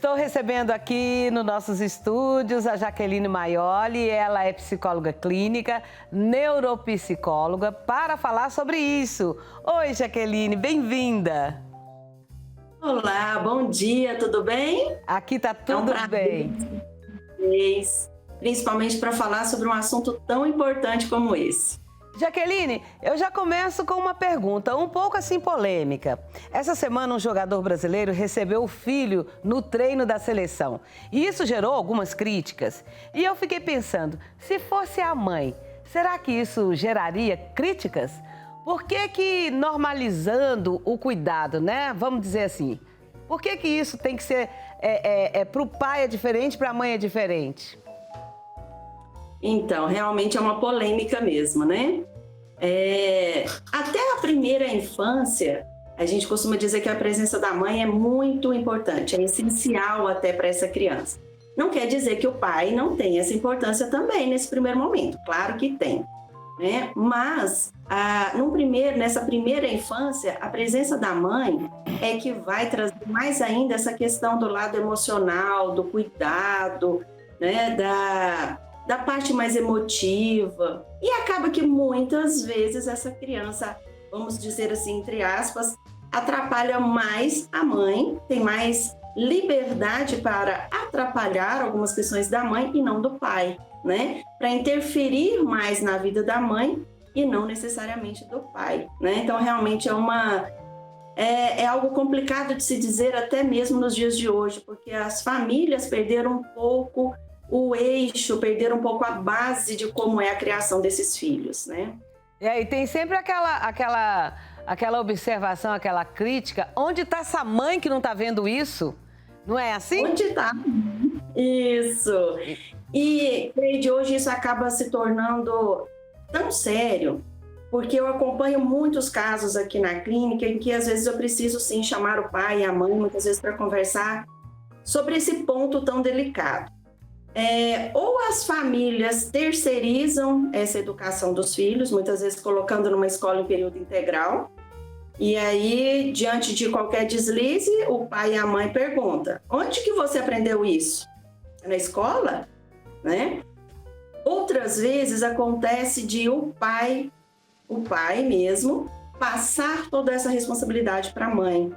Estou recebendo aqui nos nossos estúdios a Jaqueline Maioli, ela é psicóloga clínica, neuropsicóloga, para falar sobre isso. Oi, Jaqueline, bem-vinda. Olá, bom dia, tudo bem? Aqui tá tudo bem. Principalmente para falar sobre um assunto tão importante como esse. Jaqueline, eu já começo com uma pergunta um pouco assim polêmica. Essa semana um jogador brasileiro recebeu o filho no treino da seleção e isso gerou algumas críticas. E eu fiquei pensando, se fosse a mãe, será que isso geraria críticas? Por que normalizando o cuidado, né? Vamos dizer assim, por que isso tem que ser, para o pai é diferente, para a mãe é diferente? Então, realmente é uma polêmica mesmo, né? Até a primeira infância, a gente costuma dizer que a presença da mãe é muito importante, é essencial até para essa criança. Não quer dizer que o pai não tenha essa importância também nesse primeiro momento, claro que tem, né? Mas nessa primeira infância, a presença da mãe é que vai trazer mais ainda essa questão do lado emocional, do cuidado, né? Da parte mais emotiva, e acaba que muitas vezes essa criança, vamos dizer assim, entre aspas, atrapalha mais a mãe, tem mais liberdade para atrapalhar algumas questões da mãe e não do pai, né? Para interferir mais na vida da mãe e não necessariamente do pai, né? Então realmente é algo complicado de se dizer até mesmo nos dias de hoje, porque as famílias perderam um pouco o eixo, perderam um pouco a base de como é a criação desses filhos, né? E aí tem sempre aquela observação, aquela crítica, onde está essa mãe que não está vendo isso? Não é assim? Onde está? Isso. E de hoje isso acaba se tornando tão sério, porque eu acompanho muitos casos aqui na clínica em que às vezes eu preciso sim chamar o pai e a mãe, muitas vezes para conversar sobre esse ponto tão delicado. Ou as famílias terceirizam essa educação dos filhos, muitas vezes colocando numa escola em período integral, e aí, diante de qualquer deslize, o pai e a mãe perguntam: onde que você aprendeu isso? Na escola? Né? Outras vezes acontece de o pai mesmo, passar toda essa responsabilidade para a mãe.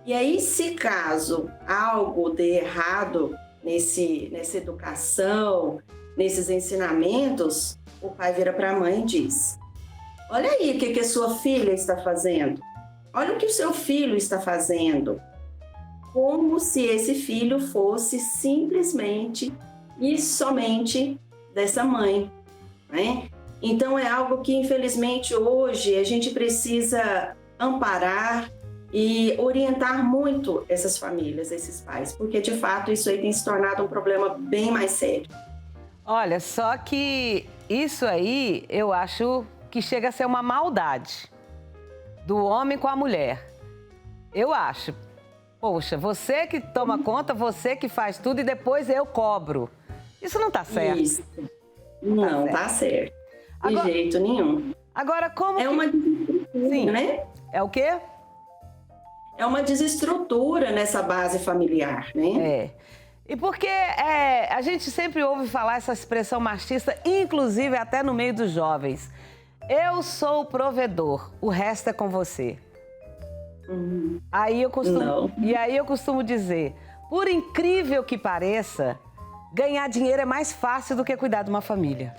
E aí, se caso algo dê errado nessa educação, nesses ensinamentos, o pai vira para a mãe e diz: olha aí o que a sua filha está fazendo, olha o que o seu filho está fazendo, como se esse filho fosse simplesmente e somente dessa mãe, né? Então é algo que infelizmente hoje a gente precisa amparar e orientar muito essas famílias, esses pais, porque de fato isso aí tem se tornado um problema bem mais sério. Olha, só que isso aí eu acho que chega a ser uma maldade do homem com a mulher. Eu acho. Poxa, você que toma conta, você que faz tudo e depois eu cobro. Isso não tá certo. Isso. Não tá certo. De jeito nenhum. Agora, como é uma desestrutura, sim, né? É o quê? É uma desestrutura nessa base familiar, né? E porque a gente sempre ouve falar essa expressão machista, inclusive até no meio dos jovens. Eu sou o provedor, o resto é com você. Aí eu costumo dizer, por incrível que pareça, ganhar dinheiro é mais fácil do que cuidar de uma família.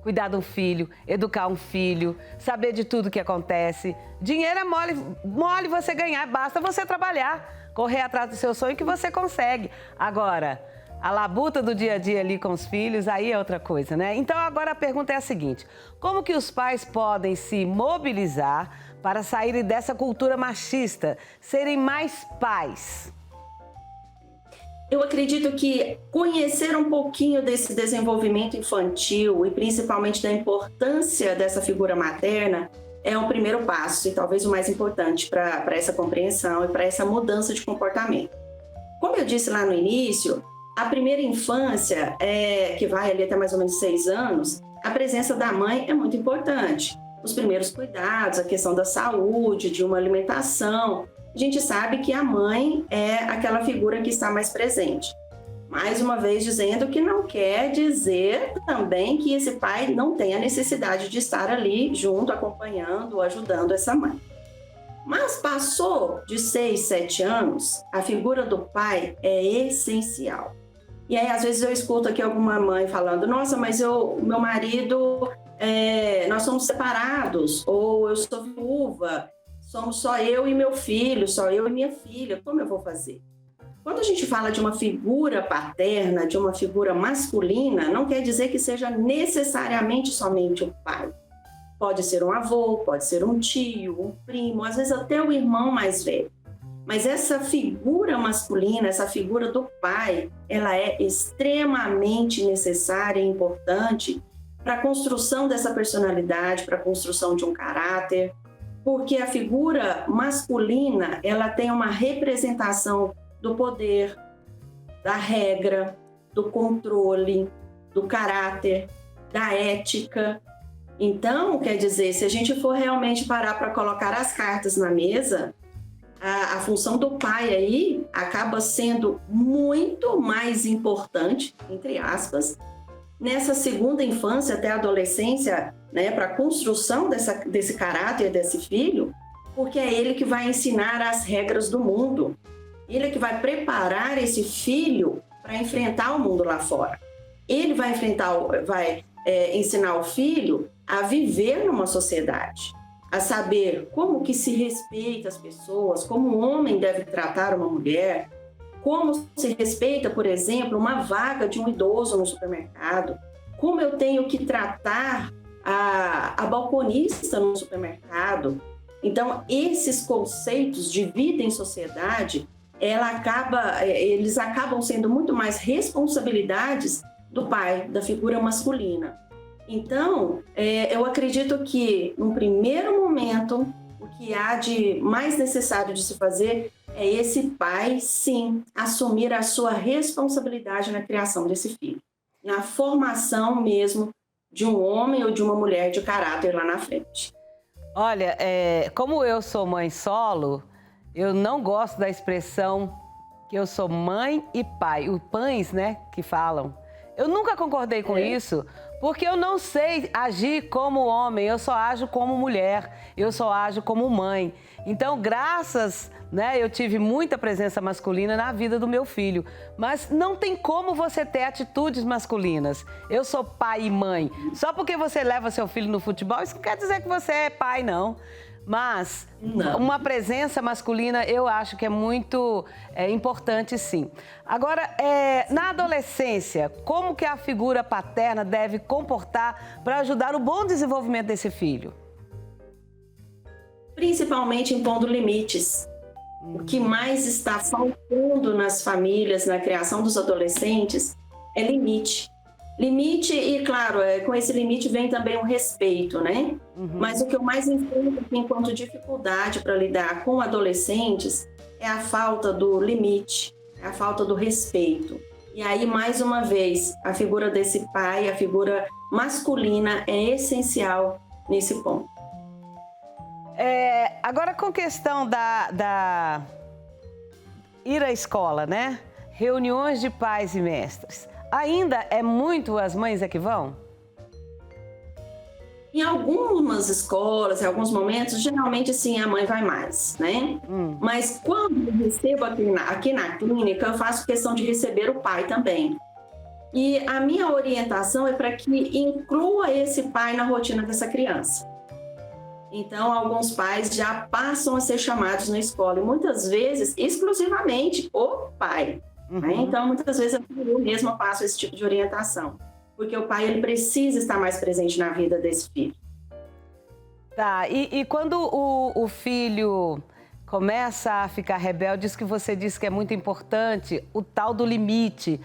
Cuidar de um filho, educar um filho, saber de tudo que acontece. Dinheiro é mole você ganhar, basta você trabalhar, correr atrás do seu sonho que você consegue. Agora, a labuta do dia a dia ali com os filhos, aí é outra coisa, né? Então agora a pergunta é a seguinte: como que os pais podem se mobilizar para saírem dessa cultura machista, serem mais pais? Eu acredito que conhecer um pouquinho desse desenvolvimento infantil e principalmente da importância dessa figura materna é um primeiro passo e talvez o mais importante para essa compreensão e para essa mudança de comportamento. Como eu disse lá no início, a primeira infância, que vai ali até mais ou menos 6 anos, a presença da mãe é muito importante. Os primeiros cuidados, a questão da saúde, de uma alimentação, a gente sabe que a mãe é aquela figura que está mais presente. Mais uma vez dizendo que não quer dizer também que esse pai não tenha necessidade de estar ali junto, acompanhando, ajudando essa mãe. Mas passou de 6, 7 anos, a figura do pai é essencial. E aí, às vezes, eu escuto aqui alguma mãe falando, nossa, mas meu marido, nós somos separados, ou eu sou viúva, somos só eu e meu filho, só eu e minha filha, como eu vou fazer? Quando a gente fala de uma figura paterna, de uma figura masculina, não quer dizer que seja necessariamente somente o pai. Pode ser um avô, pode ser um tio, um primo, às vezes até o irmão mais velho. Mas essa figura masculina, essa figura do pai, ela é extremamente necessária e importante para a construção dessa personalidade, para a construção de um caráter, porque a figura masculina, ela tem uma representação do poder, da regra, do controle, do caráter, da ética. Então, quer dizer, se a gente for realmente parar para colocar as cartas na mesa, a função do pai aí acaba sendo muito mais importante, entre aspas, nessa segunda infância até a adolescência, né, para a construção desse caráter desse filho, porque é ele que vai ensinar as regras do mundo. Ele é que vai preparar esse filho para enfrentar o mundo lá fora. Ele vai ensinar o filho a viver numa sociedade, a saber como que se respeita as pessoas, como um homem deve tratar uma mulher, como se respeita, por exemplo, uma vaga de um idoso no supermercado, como eu tenho que tratar a balconista no supermercado. Então, esses conceitos de vida em sociedade, eles acabam sendo muito mais responsabilidades do pai, da figura masculina. Então, eu acredito que, num primeiro momento, o que há de mais necessário de se fazer é esse pai, sim, assumir a sua responsabilidade na criação desse filho, na formação mesmo de um homem ou de uma mulher de caráter lá na frente. Olha, como eu sou mãe solo, eu não gosto da expressão que eu sou mãe e pai, os pães, né, que falam. Eu nunca concordei com isso, porque eu não sei agir como homem, eu só ajo como mulher, eu só ajo como mãe. Então, eu tive muita presença masculina na vida do meu filho, mas não tem como você ter atitudes masculinas. Eu sou pai e mãe. Só porque você leva seu filho no futebol, isso não quer dizer que você é pai, não. Mas uma presença masculina eu acho que é muito importante, sim. Agora, na adolescência, como que a figura paterna deve comportar para ajudar o bom desenvolvimento desse filho? Principalmente impondo limites. O que mais está faltando nas famílias, na criação dos adolescentes, é limite. Limite e, claro, com esse limite vem também o respeito, né? Uhum. Mas o que eu mais enfrento aqui enquanto dificuldade para lidar com adolescentes é a falta do limite, é a falta do respeito. E aí, mais uma vez, a figura desse pai, a figura masculina é essencial nesse ponto. Agora, com questão da ir à escola, né? Reuniões de pais e mestres. Ainda é muito as mães que vão? Em algumas escolas, em alguns momentos, geralmente sim, a mãe vai mais, né? Mas quando eu recebo aqui na clínica, eu faço questão de receber o pai também. E a minha orientação é para que inclua esse pai na rotina dessa criança. Então, alguns pais já passam a ser chamados na escola, e muitas vezes, exclusivamente, o pai. Né? Então, muitas vezes, eu mesma passo esse tipo de orientação, porque o pai ele precisa estar mais presente na vida desse filho. Tá, e quando o filho começa a ficar rebelde, isso que você disse que é muito importante, o tal do limite.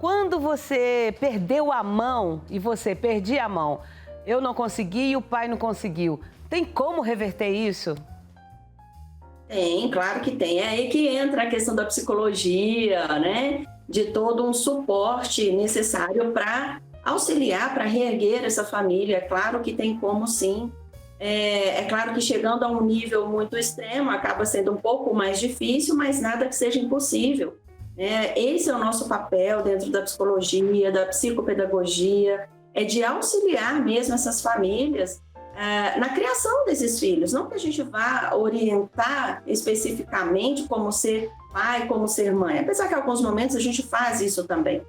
Quando você perdeu a mão e você perdia a mão, eu não consegui e o pai não conseguiu, tem como reverter isso? Tem, claro que tem. É aí que entra a questão da psicologia, né? De todo um suporte necessário para auxiliar, para reerguer essa família. É claro que tem como, sim, É claro que chegando a um nível muito extremo acaba sendo um pouco mais difícil, mas nada que seja impossível. Esse é o nosso papel dentro da psicologia, da psicopedagogia, é de auxiliar mesmo essas famílias na criação desses filhos. Não que a gente vá orientar especificamente como ser pai, como ser mãe, apesar que em alguns momentos a gente faz isso também.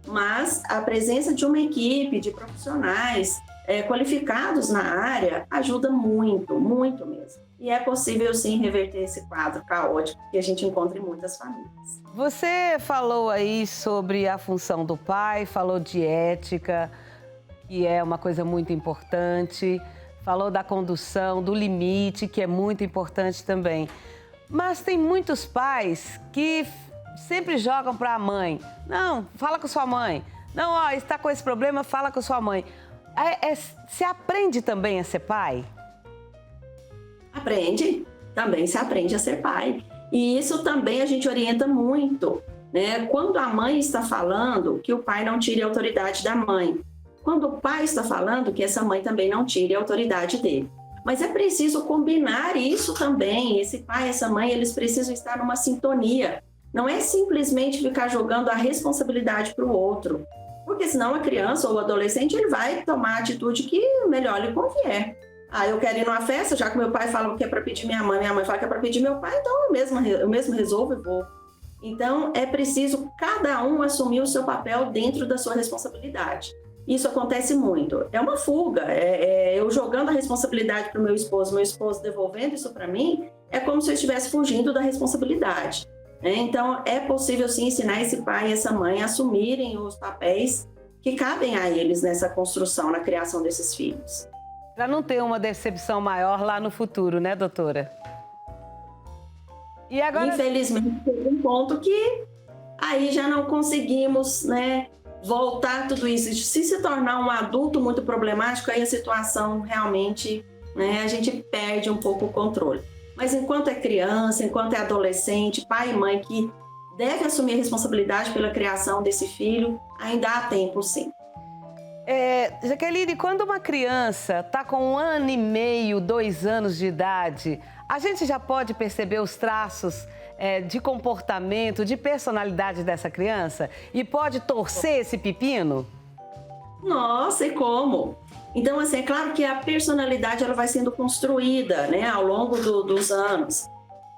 Mas a presença de uma equipe de profissionais qualificados na área ajuda muito, muito mesmo. E é possível, sim, reverter esse quadro caótico que a gente encontra em muitas famílias. Você falou aí sobre a função do pai, falou de ética, que é uma coisa muito importante, falou da condução, do limite, que é muito importante também. Mas tem muitos pais que sempre jogam para a mãe. Não, fala com sua mãe. Não, ó, está com esse problema, fala com sua mãe. Se aprende também a ser pai? Aprende, também se aprende a ser pai. E isso também a gente orienta muito, né? Quando a mãe está falando, que o pai não tire a autoridade da mãe. Quando o pai está falando, que essa mãe também não tire a autoridade dele. Mas é preciso combinar isso também. Esse pai e essa mãe, eles precisam estar numa sintonia. Não é simplesmente ficar jogando a responsabilidade para o outro. Porque senão a criança ou o adolescente ele vai tomar a atitude que melhor lhe convier. Eu quero ir numa festa, já que meu pai fala que é para pedir minha mãe fala que é para pedir meu pai, então eu mesmo resolvo e vou. Então é preciso cada um assumir o seu papel dentro da sua responsabilidade. Isso acontece muito. É uma fuga, eu jogando a responsabilidade para o meu esposo devolvendo isso para mim, é como se eu estivesse fugindo da responsabilidade. Então, é possível sim ensinar esse pai e essa mãe a assumirem os papéis que cabem a eles nessa construção, na criação desses filhos. Para não ter uma decepção maior lá no futuro, né, doutora? E agora... Infelizmente, tem um ponto que aí já não conseguimos, né, voltar tudo isso. Se tornar um adulto muito problemático, aí a situação realmente, né, a gente perde um pouco o controle. Mas enquanto é criança, enquanto é adolescente, pai e mãe que deve assumir a responsabilidade pela criação desse filho, ainda há tempo, sim. Jaqueline, quando uma criança está com 1 ano e meio, 2 anos de idade, a gente já pode perceber os traços de comportamento, de personalidade dessa criança? E pode torcer esse pepino? Nossa, e como? Então, assim, é claro que a personalidade ela vai sendo construída, né, ao longo dos anos.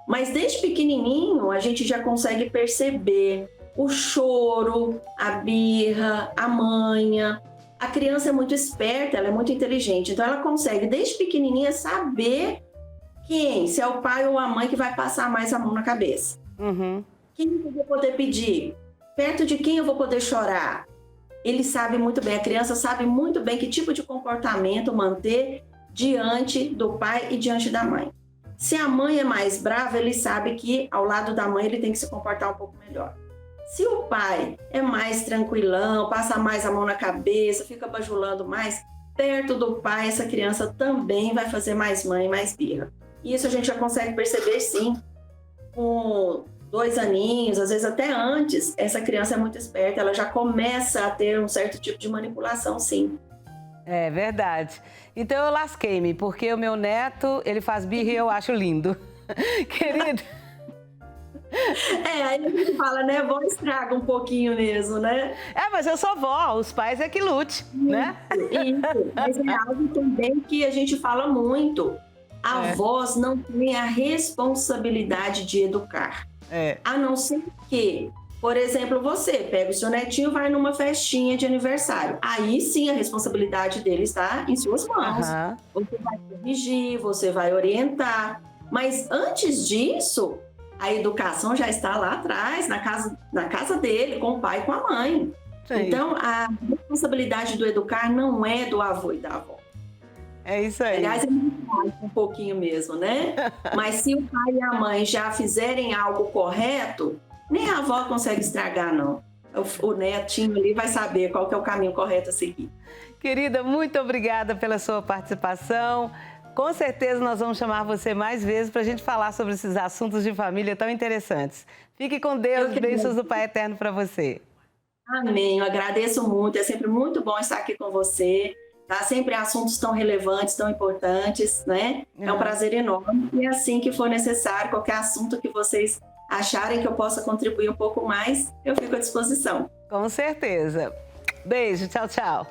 Mas desde pequenininho, a gente já consegue perceber o choro, a birra, a manha. A criança é muito esperta, ela é muito inteligente. Então, ela consegue, desde pequenininha, saber se é o pai ou a mãe que vai passar mais a mão na cabeça. Uhum. Quem eu vou poder pedir? Perto de quem eu vou poder chorar? Ele sabe muito bem, a criança sabe muito bem que tipo de comportamento manter diante do pai e diante da mãe. Se a mãe é mais brava, ele sabe que ao lado da mãe ele tem que se comportar um pouco melhor. Se o pai é mais tranquilão, passa mais a mão na cabeça, fica bajulando mais, perto do pai essa criança também vai fazer mais mãe, mais birra. E isso a gente já consegue perceber sim, com 2 aninhos, às vezes até antes, essa criança é muito esperta, ela já começa a ter um certo tipo de manipulação, sim. É verdade. Então eu lasquei-me, porque o meu neto, ele faz birra e eu acho lindo. Querido. Aí a gente fala, né, vó estraga um pouquinho mesmo, né? Mas eu sou vó, os pais é que lute, né? Isso, mas é algo também que a gente fala muito. Avós não têm a responsabilidade de educar. A não ser que, por exemplo, você pega o seu netinho e vai numa festinha de aniversário. Aí sim a responsabilidade dele está em suas mãos. Você vai corrigir, você vai orientar. Mas antes disso, a educação já está lá atrás, na casa dele, com o pai e com a mãe. Sim. Então, a responsabilidade do educar não é do avô e da avó. É isso aí. Aliás, é um pouquinho mesmo, né? Mas se o pai e a mãe já fizerem algo correto, nem a avó consegue estragar, não. O netinho ali vai saber qual que é o caminho correto a seguir. Querida, muito obrigada pela sua participação. Com certeza nós vamos chamar você mais vezes para a gente falar sobre esses assuntos de família tão interessantes. Fique com Deus, bênçãos do Pai Eterno para você. Amém, eu agradeço muito, é sempre muito bom estar aqui com você. tá? Sempre assuntos tão relevantes, tão importantes, né? É um prazer enorme. E assim que for necessário, qualquer assunto que vocês acharem que eu possa contribuir um pouco mais, eu fico à disposição. Com certeza. Beijo, tchau, tchau.